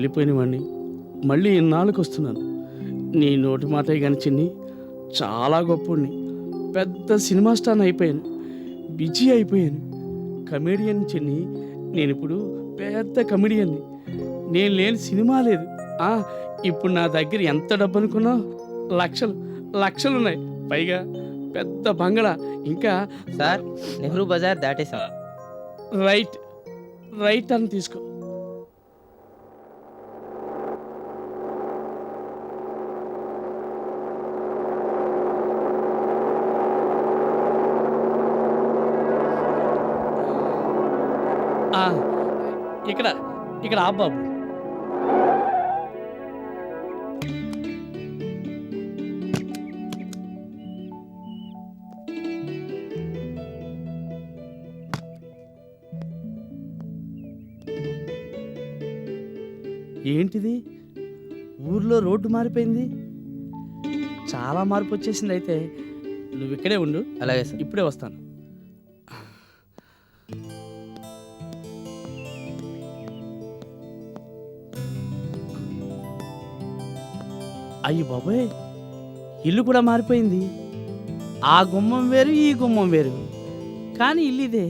వెళ్ళిపోయిన వాడిని మళ్ళీ ఇన్నాళ్ళకి వస్తున్నాను. నీ నోటి మాటే కానీ చిన్ని, చాలా గొప్పవాడిని, పెద్ద సినిమా స్టార్ అయిపోయాను, బిజీ అయిపోయాను, కమెడియన్ చిన్ని. నేను ఇప్పుడు పెద్ద కమెడియన్ని. నేను లేని సినిమా లేదు. ఇప్పుడు నా దగ్గర ఎంత డబ్బు అనుకున్నా, లక్షలు లక్షలు ఉన్నాయి. పైగా పెద్ద బంగళా. ఇంకా సార్, నెహ్రూ బజార్ దాటేసాం. రైట్ రైట్ అని తీసుకో. ఇక్కడ ఇక్కడ ఆ బాబు. ఏంటిది, ఊర్లో రోడ్డు మారిపోయింది, చాలా మార్పు వచ్చేసింది. అయితే నువ్వు ఇక్కడే ఉండు. అలాగే సార్. ఇప్పుడే వస్తాను. అయ్యి బాబోయ్, ఇల్లు కూడా మారిపోయింది. ఆ గుమ్మం వేరు, ఈ గుమ్మం వేరు, కానీ ఇల్లు ఇదే.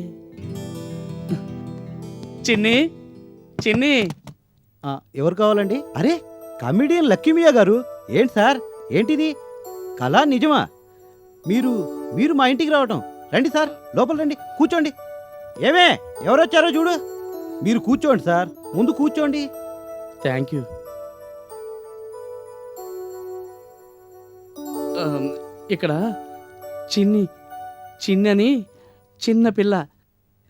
చిన్ని చిన్ని. ఎవరు కావాలండి? అరే, కమిడియన్ లక్కీమియా గారు. ఏంటి సార్, ఏంటిది, కళ నిజమా? మీరు మీరు మా ఇంటికి రావటం. రండి సార్, లోపల రండి, కూర్చోండి. ఏమే, ఎవరొచ్చారో చూడు. మీరు కూర్చోండి సార్, ముందు కూర్చోండి. Thank you. ఇక్కడ చిన్నని చిన్న పిల్ల,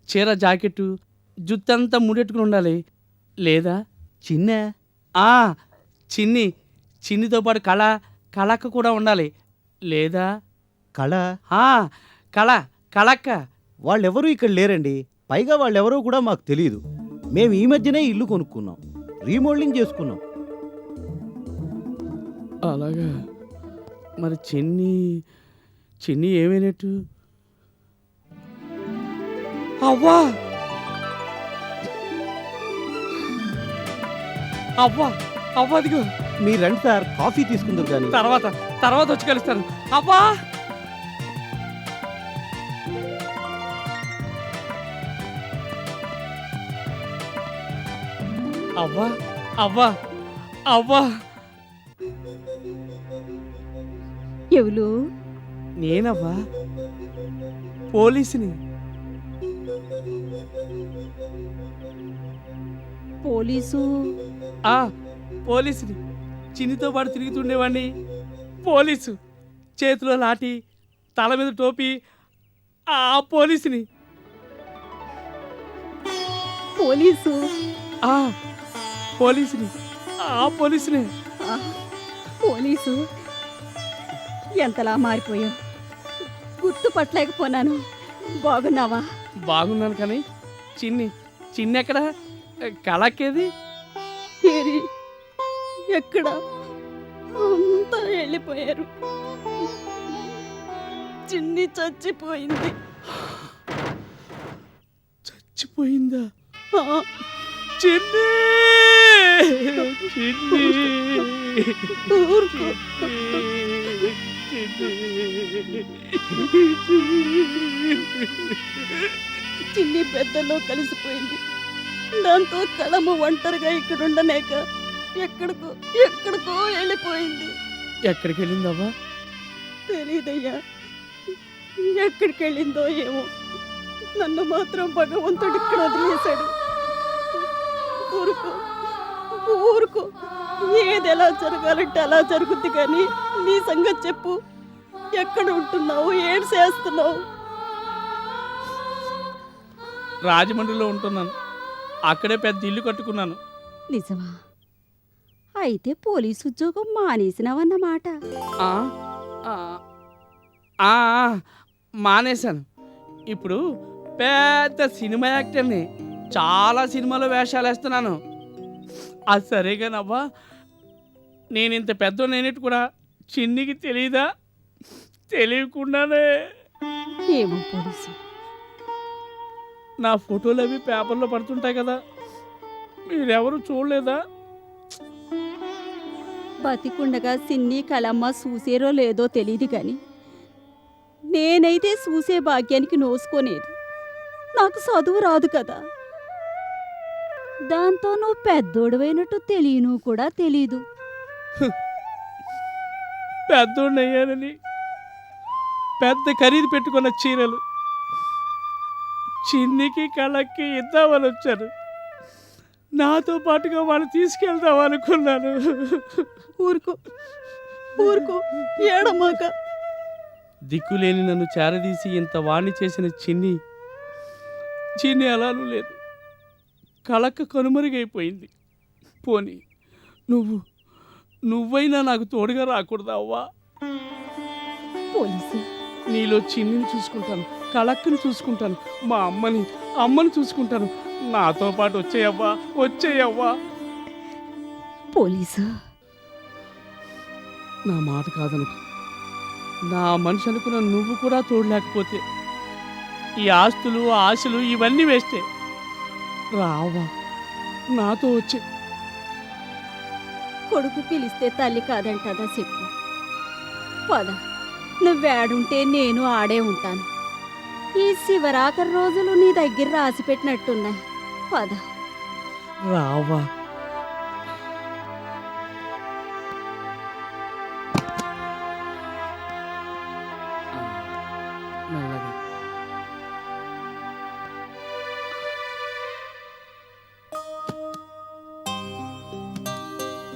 చీర జాకెట్టు, జుత్తంతా ముడెట్టుకుని ఉండాలి. లేదా చిన్న చిన్నితో పాటు కళక్క కూడా ఉండాలి. లేదా కళ కళక్క. వాళ్ళెవరూ ఇక్కడ లేరండి. పైగా వాళ్ళెవరో కూడా మాకు తెలియదు. మేము ఈ మధ్యనే ఇల్లు కొనుక్కున్నాం, రీమోడలింగ్ చేసుకున్నాం. అలాగా? మరి చిన్ని ఏమైనట్టు? అవ్వా అవ్వా అవ్వ, అదిగో. మీరు రండి సార్, కాఫీ తీసుకుందరు కానీ. తర్వాత వచ్చి కలుస్తాను. అవ్వా అవ్వా అవ్వా అవ్వా. ఎవరు? నేనవ్వా, పోలీసుని. పోలీసుని, చిన్నితో పాటు తిరుగుతుండేవాడిని. పోలీసు, చేతిలో లాఠీ, తల మీద టోపీ, ఆ పోలీసుని. పోలీసుని, ఆ పోలీసునే. పోలీసు ఎంతలా మారిపోయావు, గుర్తుపట్టలేకపోనాను. బాగున్నావా? బాగున్నాను, కానీ చిన్ని ఎక్కడ? కళక్కేది? ఎక్కడ? అంతా వెళ్ళిపోయారు. చిన్ని చచ్చిపోయింది. చచ్చిపోయిందా? చిన్ని ఊరుకో. చిన్ని పెద్దలో కలిసిపోయింది. దాంతో కళము ఒంటరిగా ఇక్కడ ఉండలేక ఎక్కడికో వెళ్ళిపోయింది. ఎక్కడికి వెళ్ళిందవ్వా? తెలీదయ్యా, ఎక్కడికి వెళ్ళిందో ఏమో. నన్ను మాత్రం భగవంతుడు ఇక్కడ వదిలేశాడు. ఊరుకో, ఏది ఎలా జరగాలంటే అలా జరుగుద్ది. కానీ నీ సంగతి చెప్పు. ఎక్కడ ఉంటున్నావు? ఏం చేస్తున్నావు? రాజమండ్రిలో ఉంటున్నాను. అక్కడే పెద్ద ఇల్లు కట్టుకున్నాను. నిజమా? అయితే పోలీసు ఉద్యోగం మానేసినావన్నమాట. మానేశాను. ఇప్పుడు పెద్ద సినిమా యాక్టర్ని. చాలా సినిమాలో వేషాలు వేస్తున్నాను. అది సరేగానవ్వా, నేను ఇంత పెద్ద నేనేటి కూడా చిన్నికి తెలీదా? తెలియకుండానే ఏమో పోలీసు, నా ఫోటోలు అవి పేపర్లో పడుతుంటాయి కదా, మీరెవరు చూడలేదా? బతికుండగా సిన్ని కలమ్మ చూసేరో లేదో తెలియదు కానీ నేనైతే చూసే భాగ్యానికి నోసుకొనేది. నాకు చదువు రాదు కదా, దాంతో నువ్వు పెద్దోడువైనట్టు తెలియను కూడా తెలీదు. పెద్దోడినయ్యానని పెద్ద ఖరీదు పెట్టుకున్న చీరలు చిన్నికి కళ్ళకి ఇద్దామని వచ్చాను. నాతో పాటుగా వాళ్ళు తీసుకెళ్దాం అనుకున్నాను. ఊరుకో ఊరుకో, ఏడమాక. దిక్కులేని నన్ను చేరదీసి ఇంత వాణ్ణి చేసిన చిన్ని అలానూ లేదు, కళక్క కనుమరుగైపోయింది. పోనీ నువ్వైనా నాకు తోడుగా రాకూడదా అవ్వా? పోలీసు నీలో చిన్నిని చూసుకుంటాను, కళక్కని చూసుకుంటాను, మా అమ్మని చూసుకుంటాను. నాతో పాటు వచ్చేయవ్వా. పోలీసు నా మాట కాదనుకో, నా మనిషి అనుకున్న నువ్వు కూడా తోడలేకపోతే ఈ ఆస్తులు ఆశలు ఇవన్నీ వేస్తే రావా, నాతో వచ్చే. కొడుకు పిలిస్తే తల్లి కాదంటదా చెప్పు. పద, నువ్వేడుంటే నేను ఆడే ఉంటాను. ఈ శివరాకరి రోజులు నీ దగ్గర రాసి పెట్టినట్టున్నాయి. పద. రావా. మెల్లగా.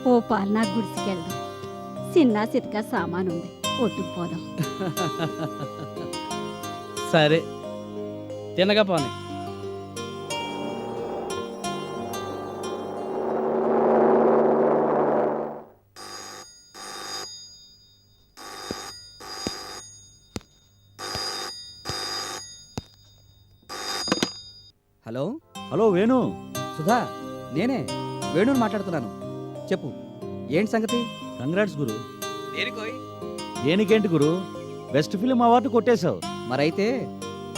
ఓ పాలనా గుడిసికెళ్దాం. చిన్న సితక సామానుంది, ఒట్టుకుపోదాం. సరే, తినగా పోనీ. హలో హలో వేణు, సుధా, నేనే వేణుని మాట్లాడుతున్నాను. చెప్పు, ఏంటి సంగతి? కంగ్రాట్స్ గురు. దేనికోయ్? దేనికేంటి గురు, బెస్ట్ ఫిలిం అవార్డు కొట్టేశావు. మరైతే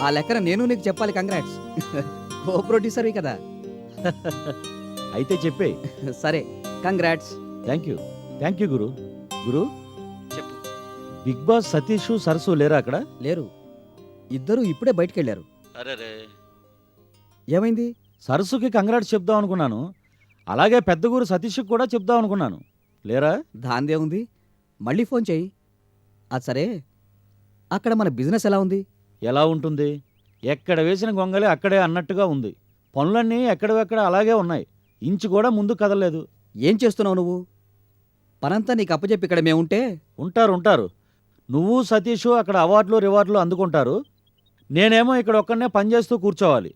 ఆ లెక్కన నేను నీకు చెప్పాలి కంగ్రాట్స్. కో ప్రొడ్యూసర్వి కదా. అయితే చెప్పే. సరే, కంగ్రాట్స్. థ్యాంక్ యూ గురు. గురు, చెప్పు. బిగ్ బాస్ సతీష్ సరస్సు లేరా అక్కడ? లేరు, ఇద్దరు ఇప్పుడే బయటికెళ్ళారు. అరే, ఏమైంది? సరస్సుకి కంగ్రాట్స్ చెప్దాం అనుకున్నాను, అలాగే పెద్ద గురు సతీష్కి కూడా చెప్దాం అనుకున్నాను. లేరా? దాందే ఉంది, మళ్ళీ ఫోన్ చెయ్యి. అది సరే, అక్కడ మన బిజినెస్ ఎలా ఉంది? ఎలా ఉంటుంది, ఎక్కడ వేసిన గొంగలి అక్కడే అన్నట్టుగా ఉంది. పనులన్నీ ఎక్కడెక్కడ అలాగే ఉన్నాయి, ఇంచు కూడా ముందు కదలలేదు. ఏం చేస్తున్నావు నువ్వు? పనంతా నీకు అప్పచెప్పి ఇక్కడ మేముంటే? ఉంటారు. నువ్వు సతీష్ అక్కడ అవార్డులు రివార్డులు అందుకుంటారు, నేనేమో ఇక్కడ ఒక్కడనే పనిచేస్తూ కూర్చోవాలి.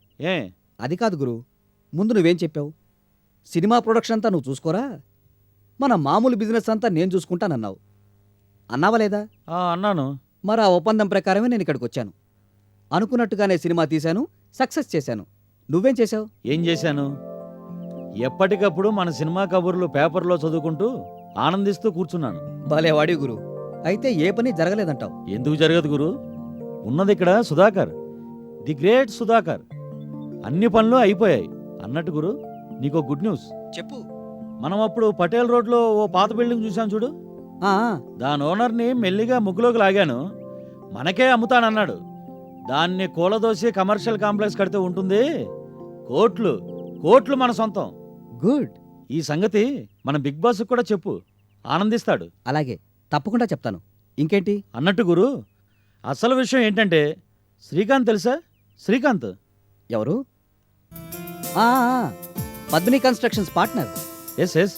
అది కాదు గురు, ముందు నువ్వేం చెప్పావు? సినిమా ప్రొడక్షన్ అంతా నువ్వు చూసుకోరా, మన మామూలు బిజినెస్ అంతా నేను చూసుకుంటానన్నావు. అన్నావా లేదా? అన్నాను. మరి ఆ ఒప్పందం ప్రకారమే నేను ఇక్కడికి వచ్చాను. అనుకున్నట్టుగానే సినిమా తీశాను, సక్సెస్ చేశాను. నువ్వేం చేశావు? ఏం చేశాను? ఎప్పటికప్పుడు మన సినిమా కబుర్లు పేపర్లో చదువుకుంటూ ఆనందిస్తూ కూర్చున్నాను. భలేవాడి గురు, అయితే ఏ పని జరగలేదంటావు? ఎందుకు జరగదు గురు, ఉన్నది ఇక్కడ సుధాకర్, ది గ్రేట్ సుధాకర్. అన్ని పనులు అయిపోయాయి అన్నట్టు గురు, నీకో గుడ్ న్యూస్ చెప్పు. మనం అప్పుడు పటేల్ రోడ్లో ఓ పాత బిల్డింగ్ చూసాం చూడు, దాని ఓనర్ని మెల్లిగా ముగ్గులోకి లాగాను. మనకే అమ్ముతానన్నాడు. దాన్ని కూలదోసి కమర్షియల్ కాంప్లెక్స్ కడితే ఉంటుంది, కోట్లు మన సొంతం. గుడ్. ఈ సంగతి మన బిగ్ బాస్ కూడా చెప్పు, ఆనందిస్తాడు. అలాగే, తప్పకుండా చెప్తాను. ఇంకేంటి? అన్నట్టు గురు, అసలు విషయం ఏంటంటే శ్రీకాంత్ తెలుసా? శ్రీకాంత్ ఎవరు? Padmini constructions partner. ఎస్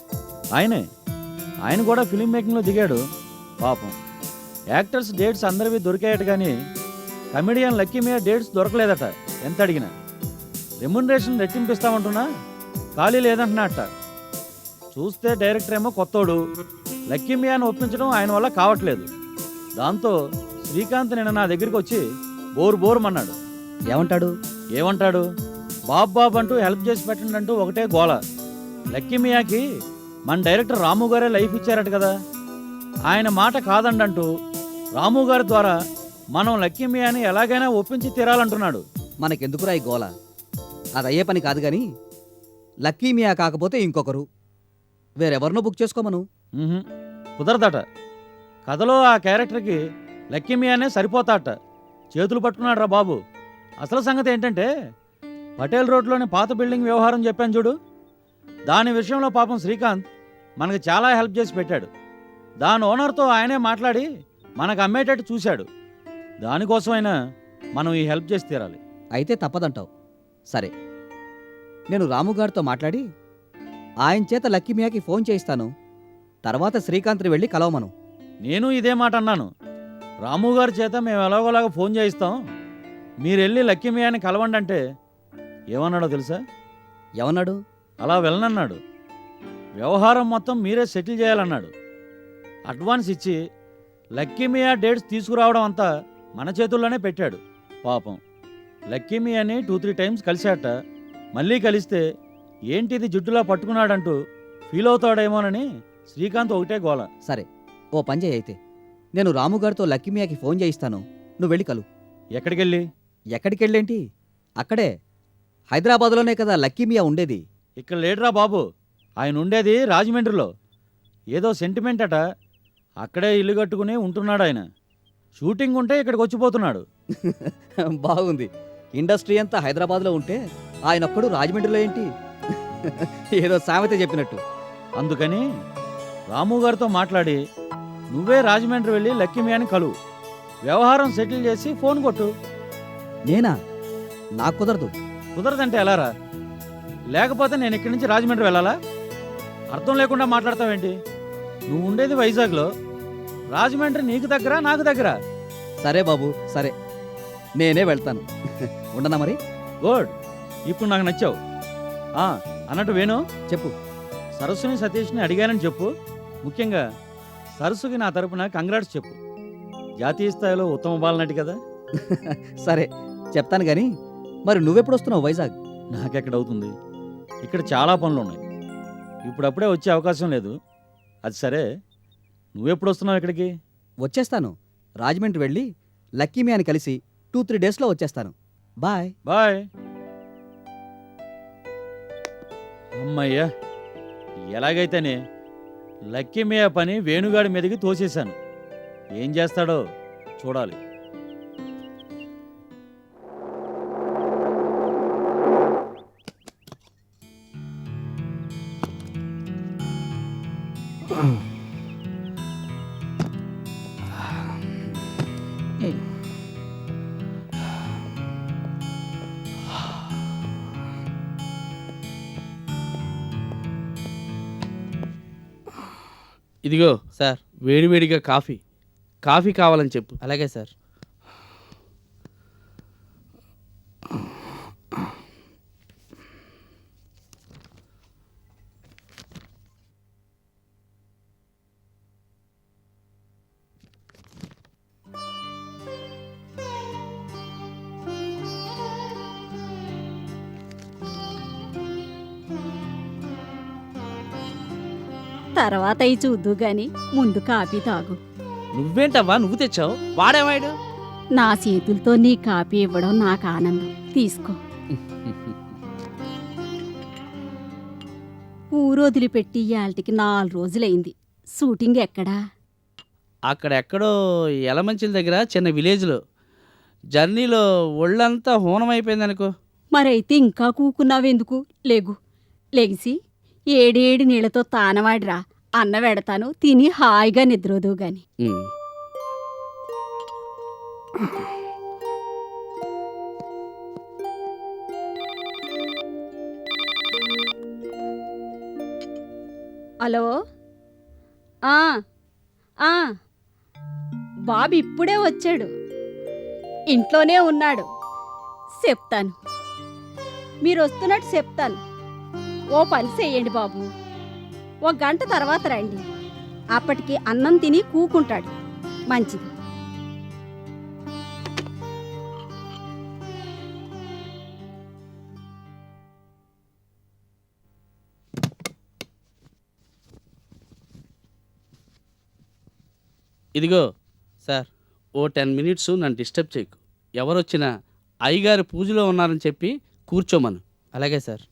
ఆయన కూడా ఫిలిం మేకింగ్లో దిగాడు. పాపం యాక్టర్స్ డేట్స్ అందరివి దొరికాయట, కానీ కమెడియన్ లక్కీ మియా డేట్స్ దొరకలేదట. ఎంత అడిగినా రెమ్యునరేషన్ రెట్టింపిస్తామంటున్నా ఖాళీ లేదంటున్నాట. చూస్తే డైరెక్టర్ ఏమో కొత్తోడు, లక్కీ మియాని ఒప్పించడం ఆయన వల్ల కావట్లేదు. దాంతో శ్రీకాంత్ నిన్న నా దగ్గరికి వచ్చి బోరుమన్నాడు. ఏమంటాడు, బాబ్ అంటూ హెల్ప్ చేసి పెట్టండి అంటూ ఒకటే గోల. లక్కీ మియాకి మన డైరెక్టర్ రాము గారే లైఫ్ ఇచ్చారట కదా, ఆయన మాట కాదండంటూ రాము గారి ద్వారా మనం లక్కీ మియాని ఎలాగైనా ఒప్పించి తీరాలంటున్నాడు. మనకెందుకురా ఈ గోల, అది అయ్యే పని కాదు. కానీ లక్కీ మియా కాకపోతే ఇంకొకరు, వేరెవరినో బుక్ చేసుకోమను. కుదరదట. కథలో ఆ క్యారెక్టర్కి లక్కీమియానే సరిపోతాట. చేతులు పట్టుకున్నాడు రా బాబు. అసలు సంగతి ఏంటంటే పటేల్ రోడ్లోని పాత బిల్డింగ్ వ్యవహారం చెప్పాను చూడు, దాని విషయంలో పాపం శ్రీకాంత్ మనకు చాలా హెల్ప్ చేసి పెట్టాడు. దాని ఓనర్తో ఆయనే మాట్లాడి మనకు అమ్మేటట్టు చూశాడు. దానికోసమైనా మనం ఈ హెల్ప్ చేసి తీరాలి. అయితే తప్పదంటావు. సరే, నేను రాముగారితో మాట్లాడి ఆయన చేత లక్కీమియాకి ఫోన్ చేయిస్తాను. తర్వాత శ్రీకాంత్ని వెళ్ళి కలవమను. నేను ఇదే మాట అన్నాను. రాము గారి చేత మేము ఎలాగోలాగా ఫోన్ చేయిస్తాం, మీరు వెళ్ళి లక్కీమియాని కలవండి అంటే ఏమన్నాడో తెలుసా? ఏమన్నాడు? అలా వెళ్ళనన్నాడు. వ్యవహారం మొత్తం మీరే సెటిల్ చేయాలన్నాడు. అడ్వాన్స్ ఇచ్చి లక్కీమియా డేట్స్ తీసుకురావడం అంతా మన చేతుల్లోనే పెట్టాడు. పాపం లక్కీమియాని 2-3 టైమ్స్ కలిశాట. మళ్ళీ కలిస్తే ఏంటిది జుట్టులా పట్టుకున్నాడంటూ ఫీల్ అవుతాడేమోనని శ్రీకాంత్ ఒకటే గోల. సరే, ఓ పని చేయి. అయితే నేను రాముగారితో లక్కీమియాకి ఫోన్ చేయిస్తాను, నువ్వు వెళ్ళి కలు. ఎక్కడికెళ్ళి? ఎక్కడికెళ్ళేంటి, అక్కడే హైదరాబాద్లోనే కదా లక్కీమియా ఉండేది. ఇక్కడ లేడురా బాబు, ఆయన ఉండేది రాజమండ్రిలో. ఏదో సెంటిమెంట్ అట, అక్కడే ఇల్లు కట్టుకుని ఉంటున్నాడు ఆయన. షూటింగ్ ఉంటే ఇక్కడికి వచ్చిపోతున్నాడు. బాగుంది. ఇండస్ట్రీ అంతా హైదరాబాద్లో ఉంటే ఆయన ఒక్కడు రాజమండ్రిలో ఏంటి? ఏదో సామెత చెప్పినట్టు. అందుకని రాము గారితో మాట్లాడి నువ్వే రాజమండ్రి వెళ్ళి లక్కీమియాని కలువు. వ్యవహారం సెటిల్ చేసి ఫోన్ కొట్టు. నేనా? నాకు కుదరదు. కుదరదంటే ఎలారా? లేకపోతే నేను ఇక్కడి నుంచి రాజమండ్రి వెళ్ళాలా? అర్థం లేకుండా మాట్లాడతావేంటి? నువ్వు ఉండేది వైజాగ్లో, రాజమండ్రి నీకు దగ్గర నాకు దగ్గర. సరే బాబు, సరే, నేనే వెళ్తాను. ఉండనా మరి? గుడ్, ఇప్పుడు నాకు నచ్చావు. అన్నట్టు వేణు, చెప్పు. సరస్సుని సతీష్ని అడిగానని చెప్పు. ముఖ్యంగా సరస్సుకి నా తరపున కంగ్రాట్స్ చెప్పు. జాతీయ స్థాయిలో ఉత్తమ బాలనటి కదా. సరే, చెప్తాను కానీ మరి నువ్వెప్పుడు వస్తున్నావు వైజాగ్? నాకెక్కడవుతుంది, ఇక్కడ చాలా పనులు ఉన్నాయి. ఇప్పుడప్పుడే వచ్చే అవకాశం లేదు. అది సరే, నువ్వెప్పుడు వస్తున్నావు ఇక్కడికి? వచ్చేస్తాను. రాజమండ్రి వెళ్ళి లక్కీమియాని కలిసి 2-3 డేస్లో వచ్చేస్తాను. బాయ్. బాయ్. అమ్మయ్యా, ఎలాగైతేనే లక్కీమియా పని వేణుగాడి మీదకి తోసేశాను. ఏం చేస్తాడో చూడాలి. ఇదిగో సార్. వేడివేడిగా కాఫీ కావాలని చెప్పు. అలాగే సార్. తర్వాత అయి చూద్దు గాని ముందు కాపీ తాగు. నువ్వేంటవ్వా నువ్వు తెచ్చావు? వాడేవాడు? నా చేతులతో నీ కాపీ ఇవ్వడం నాకు ఆనందం. తీసుకో. ఊరు వదిలిపెట్టి ఇయాల్టికి 4 రోజులైంది. షూటింగ్ ఎక్కడా? అక్కడెక్కడో యలమంచిల దగ్గర చిన్న విలేజ్లో. జర్నీలో ఒళ్ళంతా హోనమైపోయిందనుకో. మరైతే ఇంకా కూకున్నావెందుకు? లేగు. లెగిసి 7 నీళ్లతో తానవాడిరా. అన్న వెడతాను, తిని హాయిగా నిద్రోదు గాని. హలో. బాబు ఇప్పుడే వచ్చాడు, ఇంట్లోనే ఉన్నాడు. చెప్తాను, మీరు వస్తున్నట్టు చెప్తాను. ఓ పని చెయ్యండి బాబు, 1 గంట తర్వాత రండి. అప్పటికి అన్నం తిని కూకుంటాడు. మంచిది. ఇదిగో సార్. ఓ 10 మినిట్స్ నన్ను డిస్టర్బ్ చేయకు. ఎవరొచ్చినా అయ్యగారు పూజలో ఉన్నారని చెప్పి కూర్చోమను. అలాగే సార్.